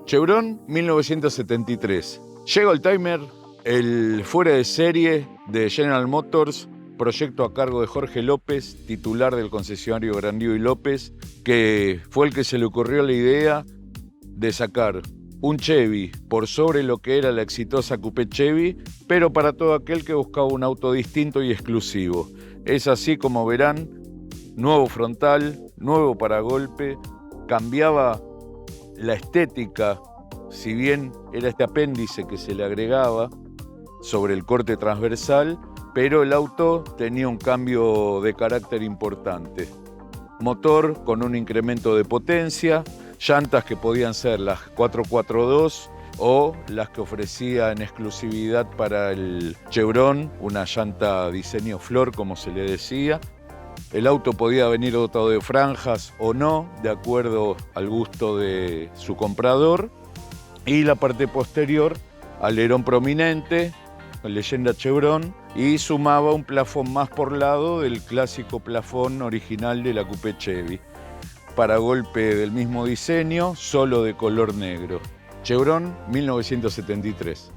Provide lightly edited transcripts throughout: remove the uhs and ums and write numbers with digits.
Chevron 1973. Llega Oldtimer, el fuera de serie de General Motors, proyecto a cargo de Jorge López, titular del concesionario Grandío y López, que fue el que se le ocurrió la idea de sacar un Chevy por sobre lo que era la exitosa Coupé Chevy, pero para todo aquel que buscaba un auto distinto y exclusivo. Es así como verán, nuevo frontal, nuevo paragolpe, cambiaba la estética, si bien era este apéndice que se le agregaba sobre el corte transversal, pero el auto tenía un cambio de carácter importante. Motor con un incremento de potencia, llantas que podían ser las 442 o las que ofrecía en exclusividad para el Chevron, una llanta diseño flor como se le decía. El auto podía venir dotado de franjas o no, de acuerdo al gusto de su comprador. Y la parte posterior, alerón prominente, con leyenda Chevron, y sumaba un plafón más por lado del clásico plafón original de la Coupé Chevy. Paragolpe del mismo diseño, solo de color negro. Chevron 1973.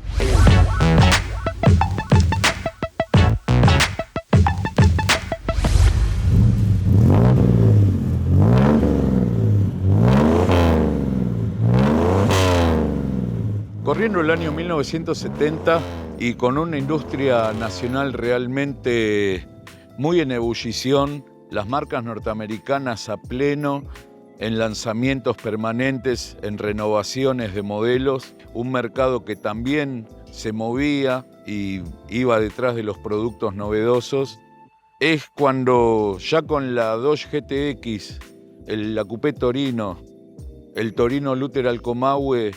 Corriendo el año 1970 y con una industria nacional realmente muy en ebullición, las marcas norteamericanas a pleno, en lanzamientos permanentes, en renovaciones de modelos, un mercado que también se movía y iba detrás de los productos novedosos, es cuando ya con la Dodge GTX, la Coupé Torino, el Torino Luther Alcomahue,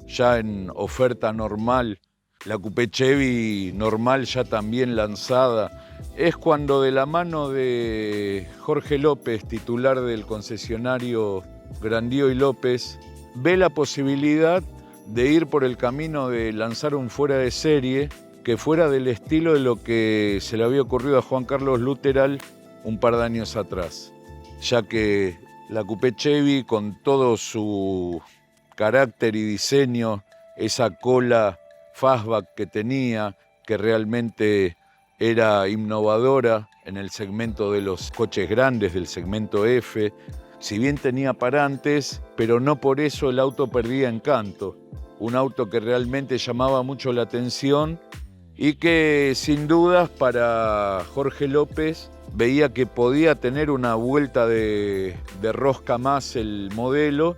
ya en oferta normal, la Coupé Chevy normal ya también lanzada, es cuando de la mano de Jorge López, titular del concesionario Grandío y López, ve la posibilidad de ir por el camino de lanzar un fuera de serie que fuera del estilo de lo que se le había ocurrido a Juan Carlos Luteral un par de años atrás, ya que la Coupé Chevy, con todo su carácter y diseño, esa cola fastback que tenía, que realmente era innovadora en el segmento de los coches grandes, del segmento F, si bien tenía parantes, pero no por eso el auto perdía encanto. Un auto que realmente llamaba mucho la atención y que sin dudas para Jorge López veía que podía tener una vuelta de rosca más el modelo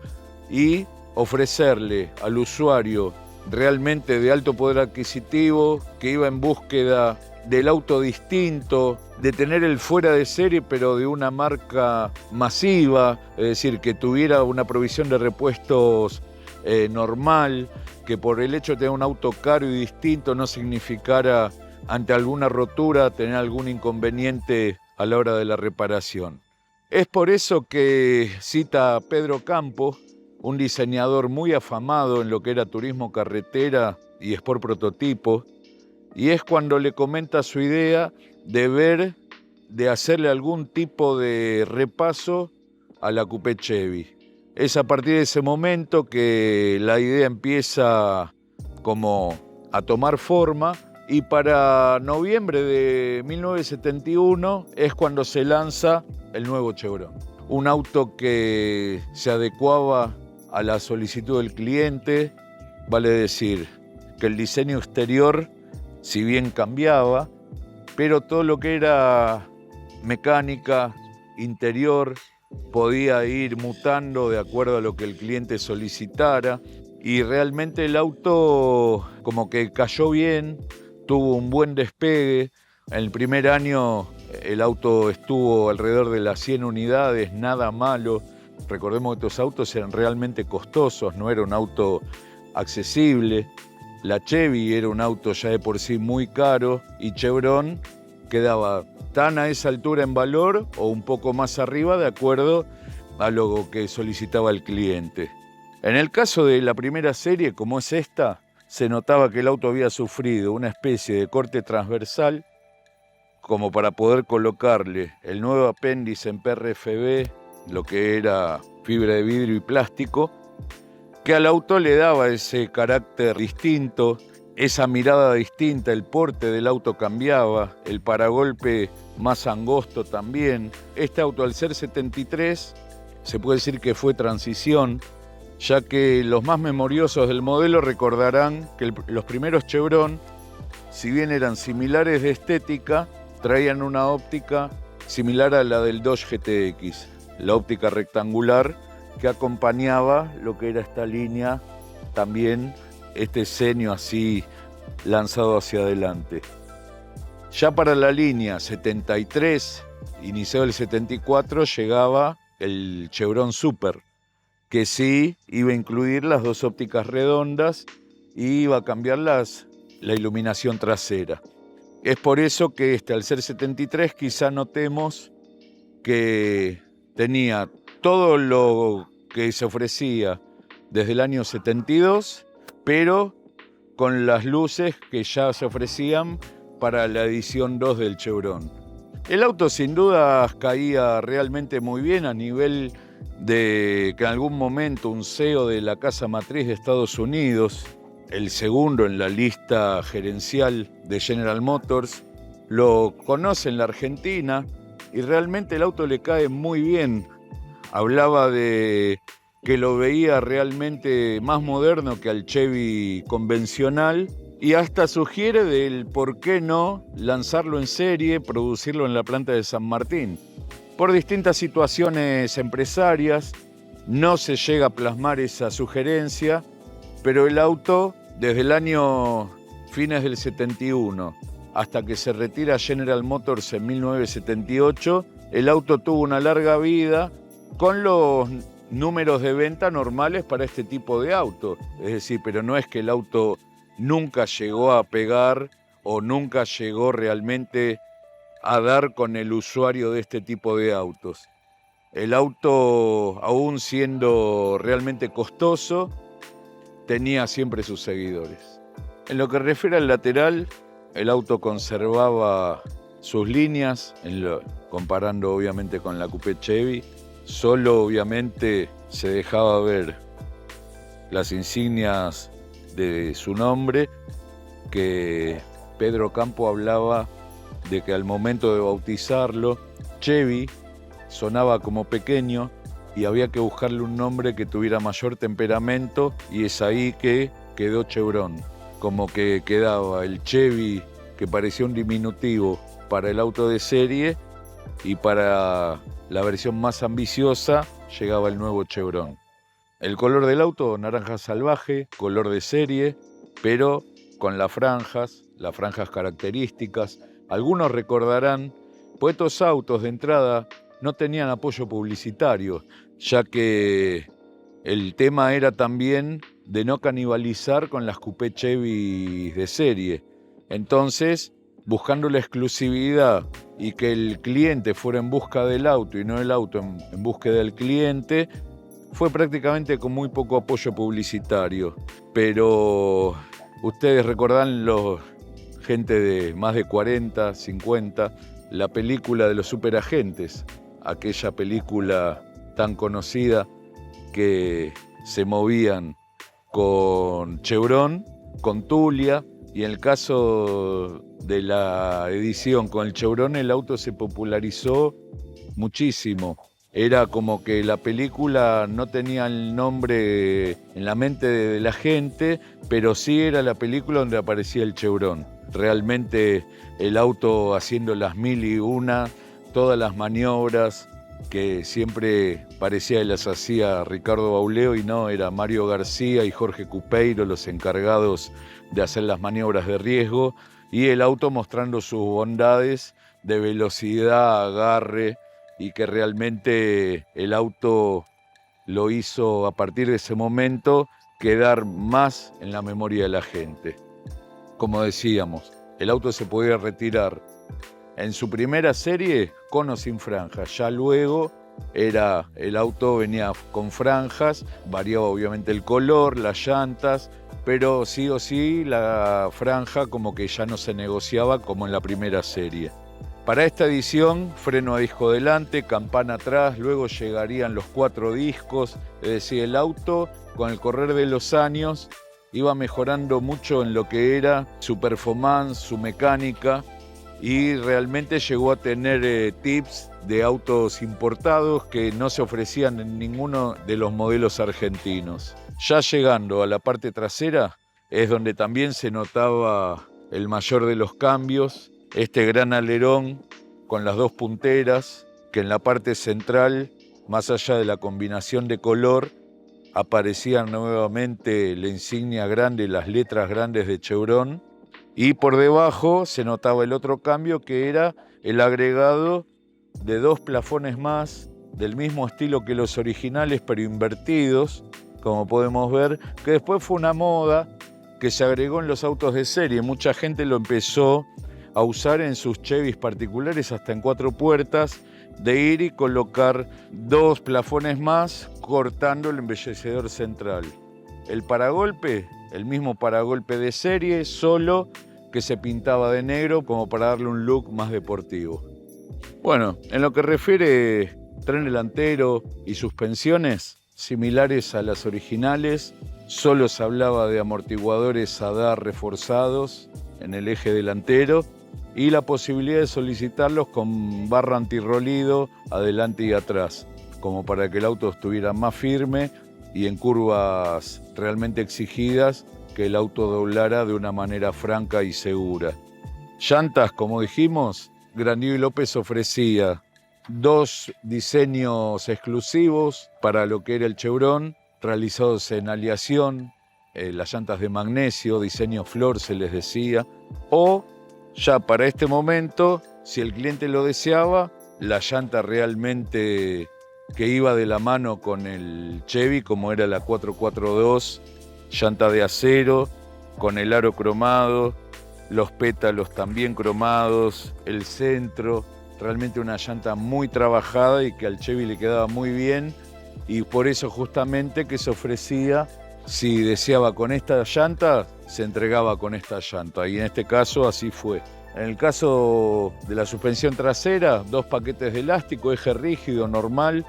y ofrecerle al usuario realmente de alto poder adquisitivo, que iba en búsqueda del auto distinto, de tener el fuera de serie pero de una marca masiva, es decir, que tuviera una provisión de repuestos normal, que por el hecho de tener un auto caro y distinto no significara ante alguna rotura tener algún inconveniente a la hora de la reparación. Es por eso que cita a Pedro Campo, un diseñador muy afamado en lo que era turismo carretera y sport prototipo, y es cuando le comenta su idea de hacerle algún tipo de repaso a la Coupé Chevy. Es a partir de ese momento que la idea empieza como a tomar forma, y para noviembre de 1971 es cuando se lanza el nuevo Chevron. Un auto que se adecuaba a la solicitud del cliente, vale decir que el diseño exterior, si bien cambiaba, pero todo lo que era mecánica, interior, podía ir mutando de acuerdo a lo que el cliente solicitara, y realmente el auto como que cayó bien, tuvo un buen despegue. En el primer año el auto estuvo alrededor de las 100 unidades, nada malo. Recordemos que estos autos eran realmente costosos, no era un auto accesible. La Chevy era un auto ya de por sí muy caro y Chevron quedaba tan a esa altura en valor o un poco más arriba de acuerdo a lo que solicitaba el cliente. En el caso de la primera serie, como es esta, se notaba que el auto había sufrido una especie de corte transversal como para poder colocarle el nuevo apéndice en PRFB, lo que era fibra de vidrio y plástico, que al auto le daba ese carácter distinto, esa mirada distinta, el porte del auto cambiaba, el paragolpe más angosto también. Este auto, al ser 73, se puede decir que fue transición, ya que los más memoriosos del modelo recordarán que los primeros Chevron, si bien eran similares de estética, traían una óptica similar a la del Dodge GTX, la óptica rectangular que acompañaba lo que era esta línea, también este ceño así lanzado hacia adelante. Ya para la línea 73, iniciado el 74, llegaba el Chevron Super, que sí iba a incluir las dos ópticas redondas y iba a cambiar la iluminación trasera. Es por eso que al ser 73 quizá notemos que tenía todo lo que se ofrecía desde el año 72, pero con las luces que ya se ofrecían para la edición 2 del Chevron. El auto sin duda caía realmente muy bien, a nivel de que en algún momento un CEO de la casa matriz de Estados Unidos, el segundo en la lista gerencial de General Motors, lo conoce en la Argentina y realmente el auto le cae muy bien. Hablaba de que lo veía realmente más moderno que al Chevy convencional y hasta sugiere del por qué no lanzarlo en serie, producirlo en la planta de San Martín. Por distintas situaciones empresarias no se llega a plasmar esa sugerencia, pero el auto, desde el año fines del 71 hasta que se retira General Motors en 1978, el auto tuvo una larga vida con los números de venta normales para este tipo de auto. Es decir, pero no es que el auto nunca llegó a pegar o nunca llegó realmente a dar con el usuario de este tipo de autos. El auto, aún siendo realmente costoso, tenía siempre sus seguidores. En lo que refiere al lateral, el auto conservaba sus líneas, comparando obviamente con la Coupé Chevy. Solo obviamente se dejaba ver las insignias de su nombre, que Pedro Campo hablaba de que al momento de bautizarlo, Chevy sonaba como pequeño y había que buscarle un nombre que tuviera mayor temperamento, y es ahí que quedó Chevron. Como que quedaba el Chevy, que parecía un diminutivo para el auto de serie, y para la versión más ambiciosa llegaba el nuevo Chevron. El color del auto, naranja salvaje, color de serie, pero con las franjas características. Algunos recordarán, pues estos autos de entrada no tenían apoyo publicitario, ya que el tema era también de no canibalizar con las Coupé Chevy de serie. Entonces, buscando la exclusividad y que el cliente fuera en busca del auto y no el auto en búsqueda del cliente, fue prácticamente con muy poco apoyo publicitario. Pero ustedes recordarán, gente de más de 40, 50, la película de los superagentes, aquella película tan conocida que se movían con Chevron, con Tulia, y en el caso de la edición con el Chevron, el auto se popularizó muchísimo. Era como que la película no tenía el nombre en la mente de la gente, pero sí era la película donde aparecía el Chevron. Realmente el auto haciendo las 1001, todas las maniobras que siempre parecía que las hacía Ricardo Bauleo, y no, era Mario García y Jorge Cupeiro los encargados de hacer las maniobras de riesgo, y el auto mostrando sus bondades de velocidad, agarre, y que realmente el auto lo hizo a partir de ese momento quedar más en la memoria de la gente. Como decíamos, el auto se podía retirar en su primera serie con o sin franjas. Ya luego el auto venía con franjas, variaba obviamente el color, las llantas, pero sí o sí la franja como que ya no se negociaba como en la primera serie. Para esta edición, freno a disco delante, campana atrás, luego llegarían los 4 discos, es decir, el auto con el correr de los años iba mejorando mucho en lo que era su performance, su mecánica, y realmente llegó a tener tips de autos importados que no se ofrecían en ninguno de los modelos argentinos. Ya llegando a la parte trasera es donde también se notaba el mayor de los cambios, este gran alerón con las 2 punteras, que en la parte central, más allá de la combinación de color, aparecía nuevamente la insignia grande, las letras grandes de Chevron, y por debajo se notaba el otro cambio, que era el agregado de 2 plafones más, del mismo estilo que los originales, pero invertidos, como podemos ver, que después fue una moda que se agregó en los autos de serie. Mucha gente lo empezó a usar en sus Chevys particulares, hasta en 4 puertas, de ir y colocar 2 plafones más, cortando el embellecedor central. El paragolpe, el mismo paragolpe de serie, solo que se pintaba de negro como para darle un look más deportivo. Bueno, en lo que refiere tren delantero y suspensiones, similares a las originales, solo se hablaba de amortiguadores ADAR reforzados en el eje delantero y la posibilidad de solicitarlos con barra antirrolido adelante y atrás, como para que el auto estuviera más firme y en curvas realmente exigidas, que el auto doblara de una manera franca y segura. Llantas, como dijimos, Grandío y López ofrecía 2 diseños exclusivos para lo que era el Chevron, realizados en aleación, las llantas de magnesio, diseño flor se les decía, o ya para este momento, si el cliente lo deseaba, la llanta realmente que iba de la mano con el Chevy, como era la 442, llanta de acero, con el aro cromado, los pétalos también cromados, el centro, realmente una llanta muy trabajada y que al Chevy le quedaba muy bien, y por eso justamente que se ofrecía, si deseaba con esta llanta, se entregaba con esta llanta, y en este caso así fue. En el caso de la suspensión trasera, 2 paquetes de elástico, eje rígido normal,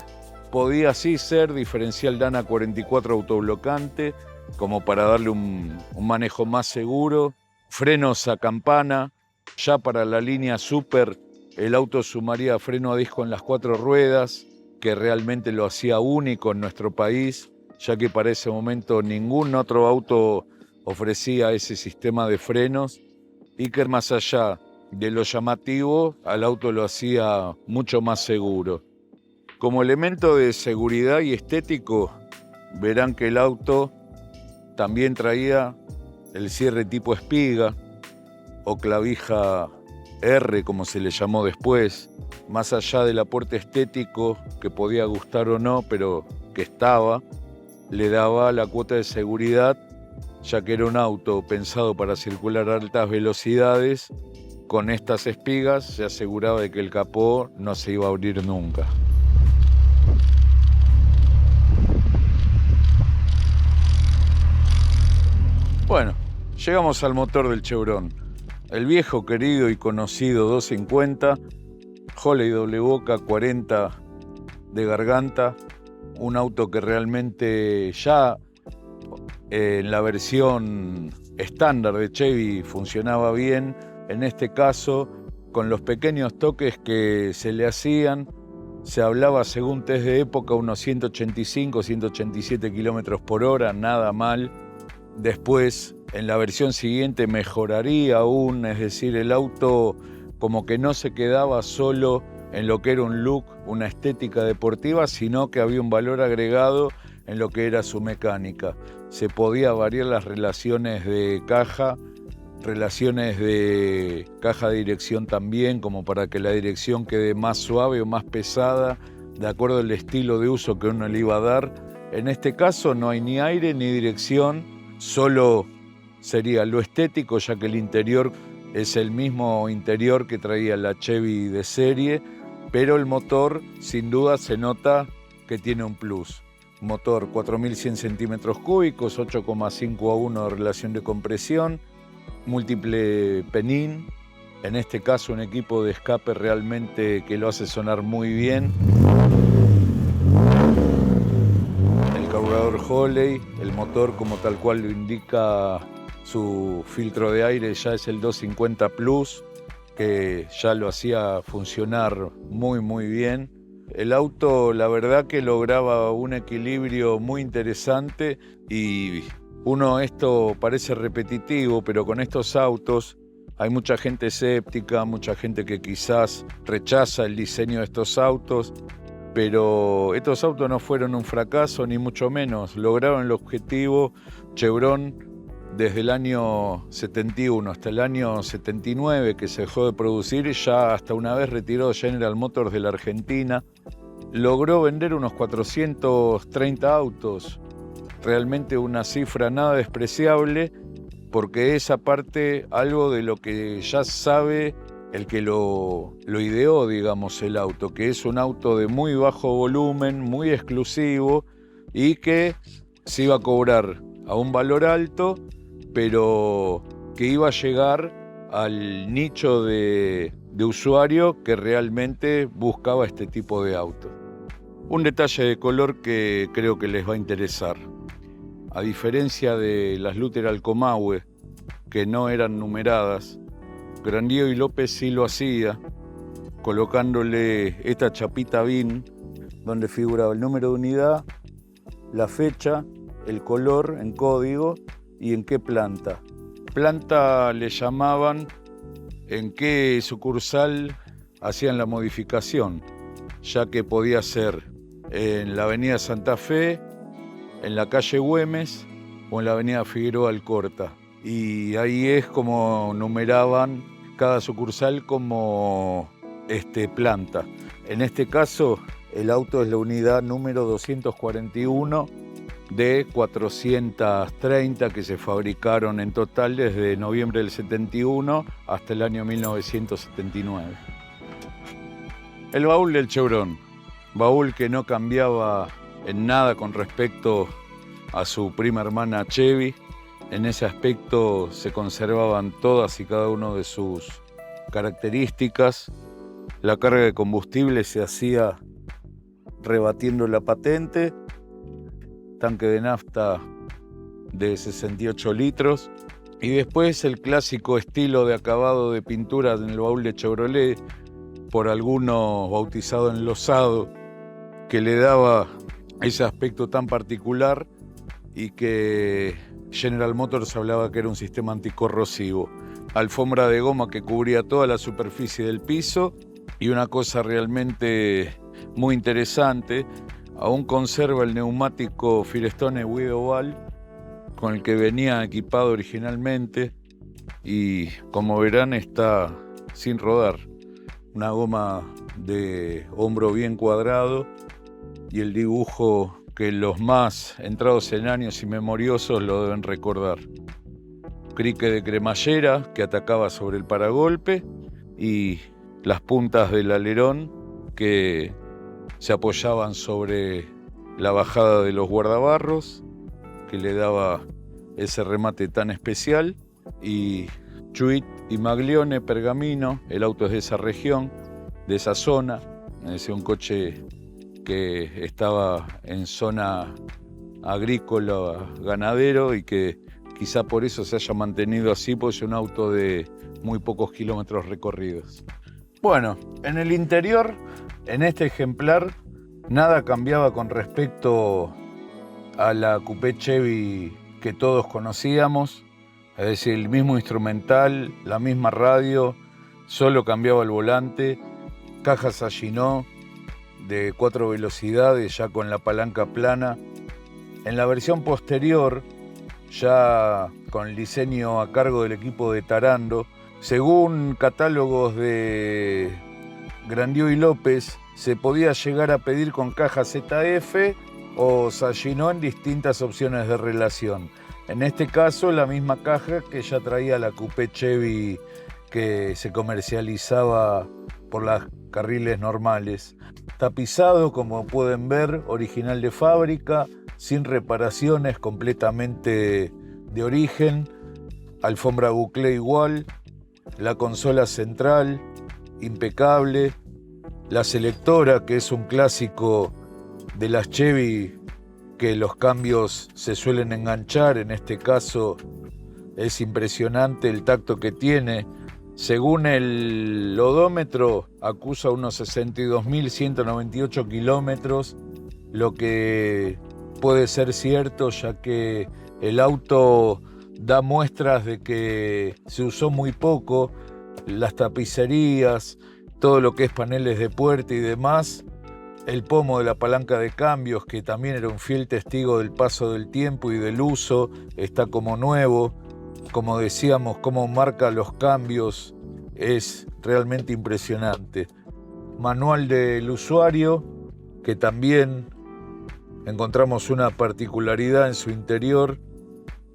podía así ser diferencial Dana 44 autoblocante, como para darle un manejo más seguro, frenos a campana. Ya para la línea Super, el auto sumaría freno a disco en las 4 ruedas, que realmente lo hacía único en nuestro país, ya que para ese momento ningún otro auto ofrecía ese sistema de frenos, y que más allá de lo llamativo, al auto lo hacía mucho más seguro. Como elemento de seguridad y estético, verán que el auto también traía el cierre tipo espiga o clavija R, como se le llamó después, más allá del aporte estético que podía gustar o no, pero que estaba, le daba la cuota de seguridad, ya que era un auto pensado para circular a altas velocidades. Con estas espigas se aseguraba de que el capó no se iba a abrir nunca. Bueno, llegamos al motor del Chevron. El viejo, querido y conocido 250, Holley doble boca 40 de garganta, un auto que realmente ya en la versión estándar de Chevy funcionaba bien. En este caso, con los pequeños toques que se le hacían, se hablaba, según test de época, unos 185, 187 kilómetros por hora, nada mal. Después, en la versión siguiente, mejoraría aún, es decir, el auto como que no se quedaba solo en lo que era un look, una estética deportiva, sino que había un valor agregado en lo que era su mecánica. Se podía variar las relaciones de caja de dirección también, como para que la dirección quede más suave o más pesada, de acuerdo al estilo de uso que uno le iba a dar. En este caso no hay ni aire ni dirección, solo sería lo estético, ya que el interior es el mismo interior que traía la Chevy de serie, pero el motor sin duda se nota que tiene un plus. Motor 4.100 centímetros cúbicos, 8,5 a 1 de relación de compresión, múltiple penín, en este caso un equipo de escape realmente que lo hace sonar muy bien. El carburador Holley, el motor como tal cual lo indica su filtro de aire ya es el 250 Plus, que ya lo hacía funcionar muy bien. El auto, la verdad que lograba un equilibrio muy interesante y esto parece repetitivo, pero con estos autos hay mucha gente escéptica, mucha gente que quizás rechaza el diseño de estos autos, pero estos autos no fueron un fracaso, ni mucho menos. Lograron el objetivo. Chevron, desde el año 71 hasta el año 79, que se dejó de producir, ya hasta una vez retiró General Motors de la Argentina, logró vender unos 430 autos. Realmente una cifra nada despreciable, porque es aparte algo de lo que ya sabe el que lo ideó, digamos, el auto, que es un auto de muy bajo volumen, muy exclusivo y que se iba a cobrar a un valor alto, pero que iba a llegar al nicho de usuario que realmente buscaba este tipo de auto. Un detalle de color que creo que les va a interesar. A diferencia de las Luther Comahue, que no eran numeradas, Grandio y López sí lo hacía, colocándole esta chapita BIN, donde figuraba el número de unidad, la fecha, el color en código y en qué planta. Planta le llamaban en qué sucursal hacían la modificación, ya que podía ser en la avenida Santa Fe, en la calle Güemes o en la avenida Figueroa Alcorta. Y ahí es como numeraban cada sucursal como planta. En este caso, el auto es la unidad número 241 de 430 que se fabricaron en total desde noviembre del 71 hasta el año 1979. El baúl del Chevron, baúl que no cambiaba en nada con respecto a su prima hermana Chevy. En ese aspecto se conservaban todas y cada una de sus características. La carga de combustible se hacía rebatiendo la patente, tanque de nafta de 68 litros y después el clásico estilo de acabado de pintura en el baúl de Chevrolet, por algunos bautizado enlosado, que le daba ese aspecto tan particular y que General Motors hablaba que era un sistema anticorrosivo. Alfombra de goma que cubría toda la superficie del piso y una cosa realmente muy interesante, aún conserva el neumático Firestone Widoval con el que venía equipado originalmente y como verán está sin rodar. Una goma de hombro bien cuadrado y el dibujo que los más entrados en años y memoriosos lo deben recordar. Crique de cremallera que atacaba sobre el paragolpe y las puntas del alerón que se apoyaban sobre la bajada de los guardabarros, que le daba ese remate tan especial, y Chuit y Maglione Pergamino, el auto es de esa región, de esa zona, es un coche que estaba en zona agrícola, ganadero, y que quizá por eso se haya mantenido así, porque es un auto de muy pocos kilómetros recorridos. Bueno, en el interior, en este ejemplar, nada cambiaba con respecto a la coupé Chevy que todos conocíamos, es decir, el mismo instrumental, la misma radio, solo cambiaba el volante, cajas Agino de 4 velocidades ya con la palanca plana. En la versión posterior, ya con el diseño a cargo del equipo de Tarando, según catálogos de Grandio y López, se podía llegar a pedir con caja ZF o Sagino en distintas opciones de relación. En este caso, la misma caja que ya traía la coupé Chevy que se comercializaba por los carriles normales. Tapizado, como pueden ver, original de fábrica, sin reparaciones, completamente de origen. Alfombra buclé igual, la consola central, impecable, la selectora, que es un clásico de las Chevy, que los cambios se suelen enganchar, en este caso es impresionante el tacto que tiene. Según el odómetro, acusa unos 62.198 kilómetros, lo que puede ser cierto, ya que el auto da muestras de que se usó muy poco. Las tapicerías, todo lo que es paneles de puerta y demás, el pomo de la palanca de cambios, que también era un fiel testigo del paso del tiempo y del uso, está como nuevo. Como decíamos, cómo marca los cambios es realmente impresionante. Manual del usuario, que también encontramos una particularidad en su interior,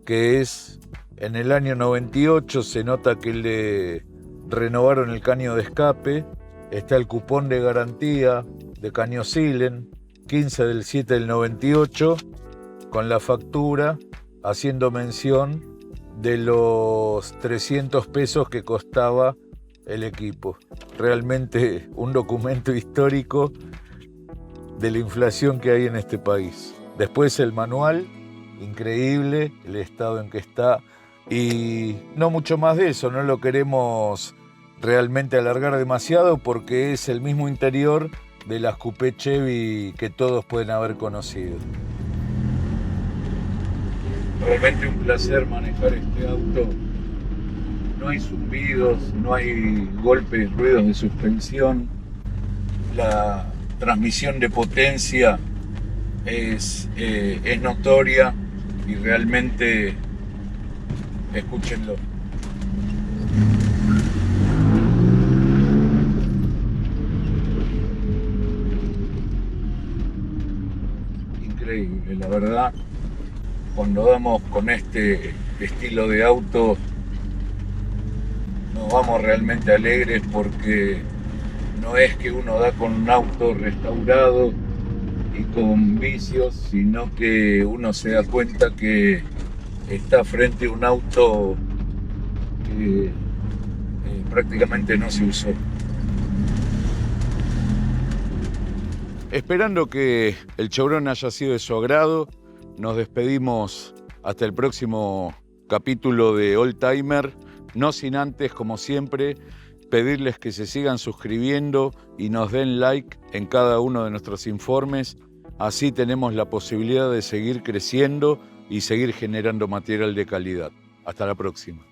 que es, en el año 98 se nota que le renovaron el caño de escape, está el cupón de garantía de Caño Silen, 15 del 7 del 98, con la factura haciendo mención de los 300 pesos que costaba el equipo. Realmente un documento histórico de la inflación que hay en este país. Después el manual, increíble el estado en que está, y no mucho más de eso, no lo queremos realmente alargar demasiado porque es el mismo interior de las coupé Chevy que todos pueden haber conocido. Realmente un placer manejar este auto. No hay zumbidos, no hay golpes, ruidos de suspensión. La transmisión de potencia es notoria y realmente escúchenlo. Increíble, la verdad. Cuando damos con este estilo de auto, nos vamos realmente alegres porque no es que uno da con un auto restaurado y con vicios, sino que uno se da cuenta que está frente a un auto que prácticamente no se usó. Esperando que el Chevron haya sido de su agrado, nos despedimos hasta el próximo capítulo de Old Timer, no sin antes, como siempre, pedirles que se sigan suscribiendo y nos den like en cada uno de nuestros informes. Así tenemos la posibilidad de seguir creciendo y seguir generando material de calidad. Hasta la próxima.